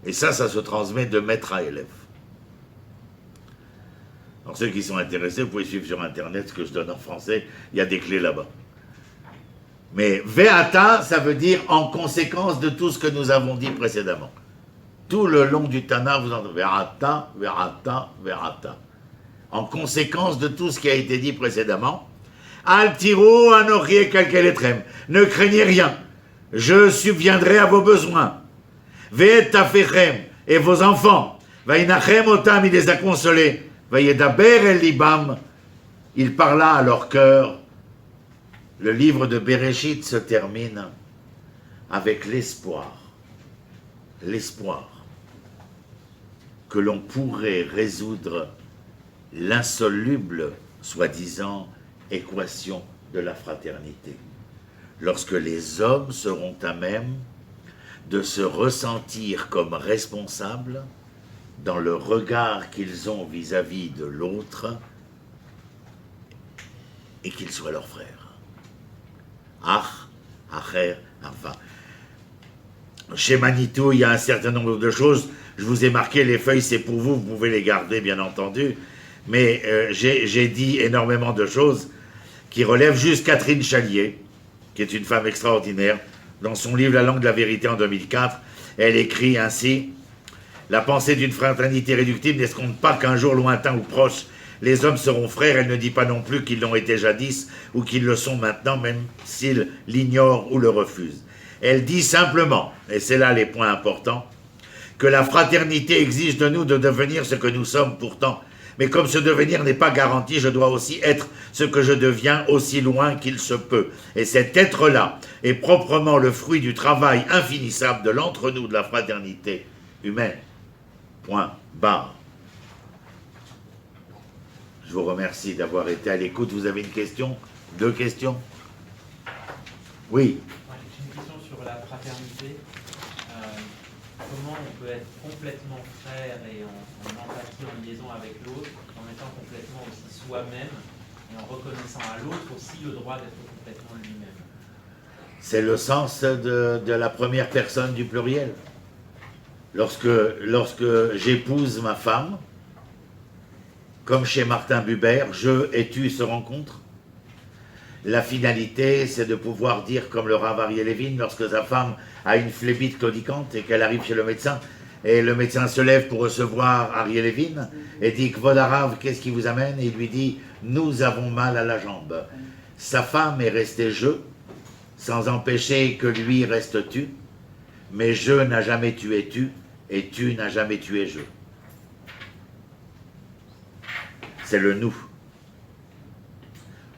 Et ça se transmet de maître à élève. Alors ceux qui sont intéressés, vous pouvez suivre sur Internet ce que je donne en français, il y a des clés là-bas. Mais Ve'ata, ça veut dire en conséquence de tout ce que nous avons dit précédemment. Tout le long du Tana, vous entendez Ve'ata, Ve'ata, Ve'ata. En conséquence de tout ce qui a été dit précédemment, Al tiru anochie kalkeletrem. Ne craignez rien, je subviendrai à vos besoins. Ve'et tafechem, et vos enfants. Vainachem otam, il les a consolés. Vayedaber el libam, il parla à leur cœur. Le livre de Bereshit se termine avec l'espoir. L'espoir que l'on pourrait résoudre l'insoluble, soi-disant, équation de la fraternité. Lorsque les hommes seront à même de se ressentir comme responsables dans le regard qu'ils ont vis-à-vis de l'autre et qu'il soit leur frère. Ach, Acher, Ava. Chez Manitou, il y a un certain nombre de choses. Je vous ai marqué les feuilles, c'est pour vous, vous pouvez les garder, bien entendu. Mais j'ai dit énormément de choses qui relèvent juste Catherine Chalier, qui est une femme extraordinaire. Dans son livre La langue de la vérité en 2004, elle écrit ainsi: la pensée d'une fraternité réductible n'escompte pas qu'un jour lointain ou proche, les hommes seront frères. Elle ne dit pas non plus qu'ils l'ont été jadis ou qu'ils le sont maintenant, même s'ils l'ignorent ou le refusent. Elle dit simplement, et c'est là les points importants, que la fraternité exige de nous de devenir ce que nous sommes pourtant, Mais comme ce devenir n'est pas garanti, je dois aussi être ce que je deviens aussi loin qu'il se peut. Et cet être-là est proprement le fruit du travail infinissable de l'entre-nous de la fraternité humaine. Point barre. Je vous remercie d'avoir été à l'écoute. Vous avez une question? Deux questions? Oui. J'ai une question sur la fraternité. Comment on peut être complètement frère et en empathie, en liaison avec l'autre, en étant complètement aussi soi-même et en reconnaissant à l'autre aussi le droit d'être complètement lui-même? C'est le sens de la première personne du pluriel. Lorsque j'épouse ma femme, comme chez Martin Buber, je et tu se rencontrent. La finalité, c'est de pouvoir dire, comme le Rav Ariel Levin, lorsque sa femme a une phlébite claudicante et qu'elle arrive chez le médecin, et le médecin se lève pour recevoir Ariel Levin, et dit, Kvod Harav, qu'est-ce qui vous amène? Et il lui dit, nous avons mal à la jambe. Sa femme est restée je, sans empêcher que lui reste tu, mais je n'a jamais tué tu, et tu n'as jamais tué je. C'est le nous.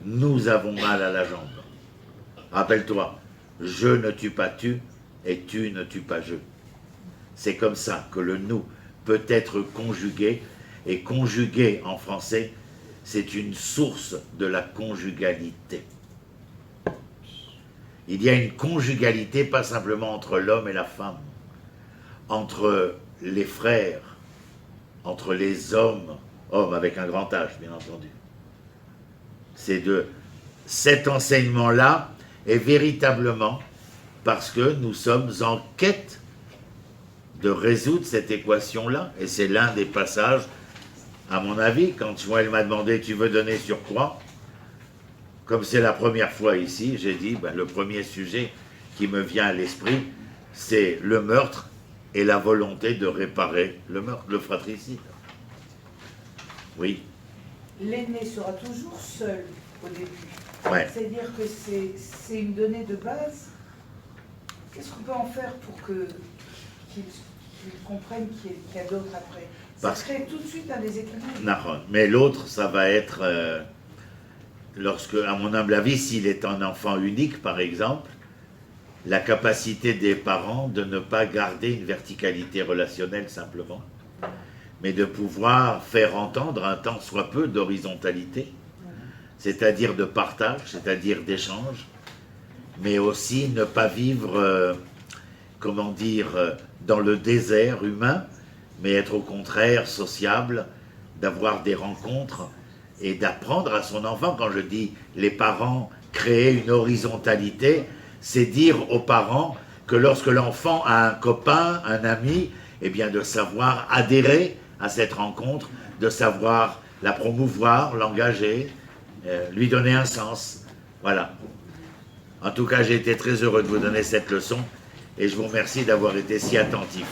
Nous avons mal à la jambe. Rappelle-toi, je ne tue pas tu, et tu ne tues pas je. C'est comme ça que le nous peut être conjugué, et conjugué en français, c'est une source de la conjugalité. Il y a une conjugalité pas simplement entre l'homme et la femme, entre les frères, entre les hommes, hommes avec un grand H bien entendu. C'est de cet enseignement-là est véritablement parce que nous sommes en quête de résoudre cette équation-là, et c'est l'un des passages, à mon avis, quand Joël m'a demandé « tu veux donner sur quoi ?» Comme c'est la première fois ici, j'ai dit le premier sujet qui me vient à l'esprit, c'est le meurtre et la volonté de réparer le meurtre, le fratricide. Oui. L'aîné sera toujours seul au début. Ouais. C'est-à-dire que c'est une donnée de base. Qu'est-ce qu'on peut en faire pour qu'ils comprennent qu'il y a d'autres après? Ça crée tout de suite un déséquilibre. Non, mais l'autre, ça va être, lorsque, à mon humble avis, s'il est un enfant unique, par exemple, la capacité des parents de ne pas garder une verticalité relationnelle simplement, mais de pouvoir faire entendre un tant soit peu d'horizontalité, c'est-à-dire de partage, c'est-à-dire d'échange, mais aussi ne pas vivre, dans le désert humain, mais être au contraire sociable, d'avoir des rencontres et d'apprendre à son enfant. Quand je dis les parents créer une horizontalité, c'est dire aux parents que lorsque l'enfant a un copain, un ami, eh bien de savoir adhérer à cette rencontre, de savoir la promouvoir, l'engager, lui donner un sens. Voilà. En tout cas, j'ai été très heureux de vous donner cette leçon et je vous remercie d'avoir été si attentif.